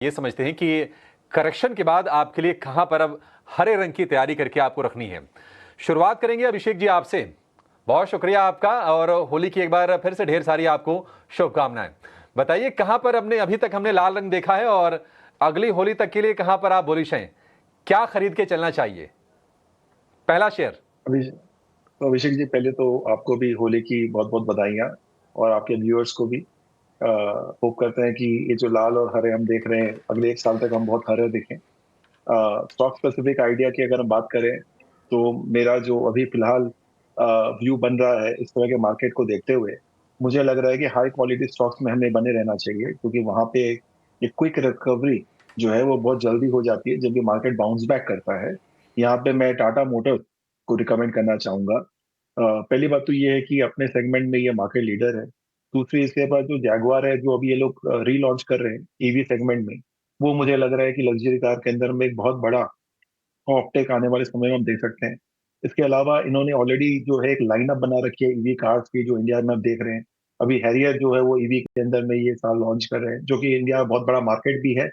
ये समझते हैं कि करेक्शन के बाद आपके लिए कहां पर अब हरे रंग की तैयारी करके आपको रखनी है। शुरुआत करेंगे अभिषेक जी आपसे। बहुत शुक्रिया आपका और होली की एक बार फिर से ढेर सारी आपको शुभकामनाएं। बताइए कहां पर अभी तक हमने लाल रंग देखा है और अगली होली तक के लिए कहां पर आप बुलिश हैं, क्या खरीद के चलना चाहिए? पहला शेयर। अभिषेक जी, पहले तो आपको भी होली की बहुत बहुत बधाइयाँ, और आपके व्यूअर्स को भी। होप करते हैं कि ये जो लाल और हरे हम देख रहे हैं, अगले एक साल तक हम बहुत हरे दिखें। स्टॉक स्पेसिफिक आइडिया की अगर हम बात करें, तो मेरा जो अभी फिलहाल व्यू बन रहा है इस तरह के मार्केट को देखते हुए, मुझे लग रहा है कि हाई क्वालिटी स्टॉक्स में हमें बने रहना चाहिए, क्योंकि वहां पे एक क्विक रिकवरी जो है वो बहुत जल्दी हो जाती है जब ये मार्केट बाउंस बैक करता है। यहाँ पे मैं टाटा मोटर्स को रिकमेंड करना चाहूंगा। पहली बात तो ये है कि अपने सेगमेंट में ये मार्केट लीडर है। दूसरी, इसके बाद जो जैगवार है, जो अभी ये लोग रीलॉन्च कर रहे हैं ईवी सेगमेंट में, वो मुझे लग रहा है कि लग्जरी कार के अंदर में एक बहुत बड़ा ऑपटेक आने वाले समय में हम देख सकते हैं। इसके अलावा इन्होंने ऑलरेडी जो है एक लाइनअप बना रखी है ईवी कार्स की, जो इंडिया में अब देख रहे हैं। अभी हैरियर जो है वो ईवी के अंदर में ये साल लॉन्च कर रहे हैं, जो कि इंडिया में बहुत बड़ा मार्केट भी है।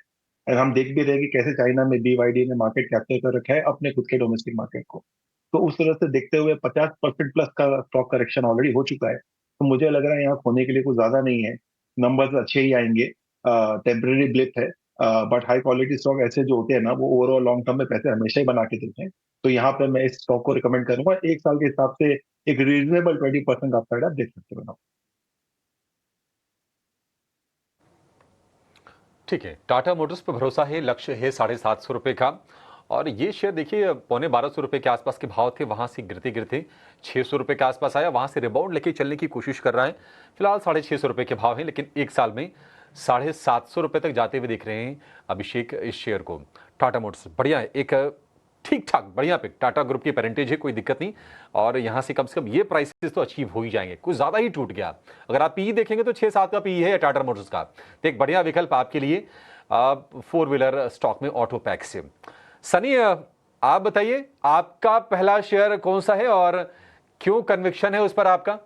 और हम देख भी रहे हैं कि कैसे चाइना में BYD ने मार्केट कैप्चर कर रखा है अपने खुद के डोमेस्टिक मार्केट को। तो उस तरह से देखते हुए 50% प्लस का स्टॉक करेक्शन ऑलरेडी हो चुका है, तो मुझे लग रहा है यहाँ खोने के लिए कुछ ज्यादा नहीं है। नंबर्स अच्छे ही आएंगे, टेम्पररी ब्लिप है। बट हाई क्वालिटी स्टॉक ऐसे जो होते हैं ना, वो ओवरऑल लॉन्ग टर्म में पैसे हमेशा ही बना के देते हैं। तो यहाँ पे मैं इस स्टॉक को रिकमेंड करूंगा। एक साल के हिसाब से एक रीजनेबल 20% का अपसाइड आप देख सकते हो ना। ठीक है, टाटा मोटर्स पर भरोसा है, लक्ष्य है ₹750 का और ये शेयर देखिए पौने ₹1200 के आसपास के भाव थे, वहां से गिरते गिरते ₹600 के आसपास आया, वहां से रिबाउंड लेके चलने की कोशिश कर रहा है। फिलहाल ₹650 के भाव हैं, लेकिन एक साल में ₹750 तक जाते हुए दिख रहे हैं अभिषेक इस शेयर को। टाटा मोटर्स बढ़िया है, एक ठीक ठाक बढ़िया पिक, टाटा ग्रुप की पेरेंटेज है, कोई दिक्कत नहीं। और यहां से कम ये प्राइसेस तो अचीव हो ही जाएंगे, कुछ ज्यादा ही टूट गया। अगर आप पी देखेंगे तो 6-7 का पी है टाटा मोटर्स का, तो एक बढ़िया विकल्प आपके लिए फोर व्हीलर स्टॉक में ऑटो पैक से। सनी, आप बताइए आपका पहला शेयर कौन सा है और क्यों कन्विक्शन है उस पर आपका?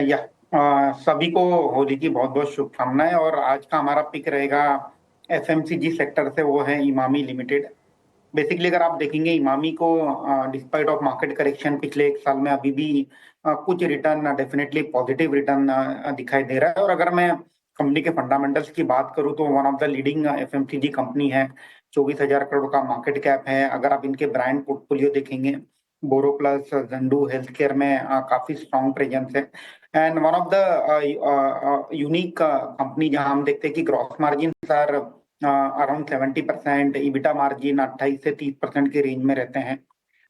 या सभी को होली की बहुत बहुत शुभकामनाएं। और आज का हमारा पिक रहेगा एफएमसीजी सेक्टर से, वो है इमामी लिमिटेड। बेसिकली अगर आप देखेंगे इमामी को, डिस्पाइट ऑफ मार्केट करेक्शन पिछले एक साल में अभी भी कुछ रिटर्न, डेफिनेटली पॉजिटिव रिटर्न दिखाई दे रहा है। और अगर मैं कंपनी के फंडामेंटल्स की बात करूं तो one of the leading FMCG company है। 24,000 करोड़ का मार्केट कैप है। अगर आप इनके ब्रांड पोर्टफोलियो देखेंगे, बोरोप्लस, जंडू हेल्थ केयर में काफी स्ट्रॉन्ग प्रेजेंस है। And one of the unique company जहां हम देखते हैं कि gross margin are around 70%, EBITDA margin 28 से 30% के रेंज में रहते हैं।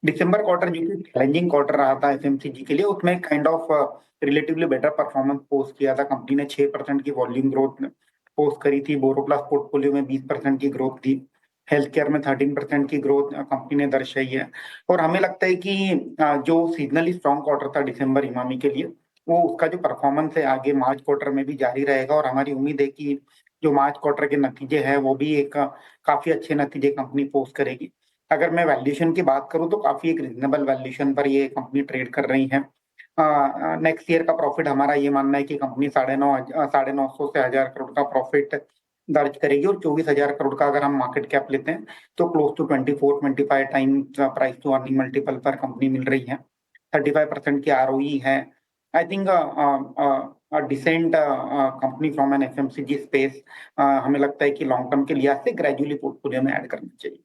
दिसंबर क्वार्टर जो कि चैलेंजिंग क्वार्टर रहा था एफएमसीजी के लिए, उसमें kind of relatively better performance post किया था। कंपनी ने 6% की वॉल्यूम ग्रोथ पोस्ट करी थी। बोरोप्लस पोर्टफोलियो में 20% की ग्रोथ थी। हेल्थ केयर में 13% की ग्रोथ कंपनी ने दर्शाई है। और हमें लगता है कि जो सीजनली स्ट्रॉन्ग क्वार्टर था दिसंबर इमामी के लिए, वो उसका जो परफॉर्मेंस है आगे मार्च क्वार्टर में भी जारी रहेगा। और हमारी उम्मीद है कि जो मार्च क्वार्टर के नतीजे हैं वो भी एक काफी अच्छे नतीजे कंपनी पोस्ट करेगी। अगर मैं वैल्यूएशन की बात करूं तो काफी एक रीजनेबल वैल्यूएशन पर ये कंपनी ट्रेड कर रही है। नेक्स्ट ईयर का प्रॉफिट हमारा ये मानना है कि कंपनी 950 से 1,000 करोड़ का प्रॉफिट दर्ज करेगी। और 24,000 करोड़ का अगर हम मार्केट कैप लेते हैं तो close to 24-25 times price to earning multiple पर कंपनी मिल रही है। 35% की ROE है। I think decent company from an FMCG space. हमें लगता है कि लॉन्ग टर्म के लिहाज से ग्रेजुअली पोर्टफोलियो में ऐड करना चाहिए।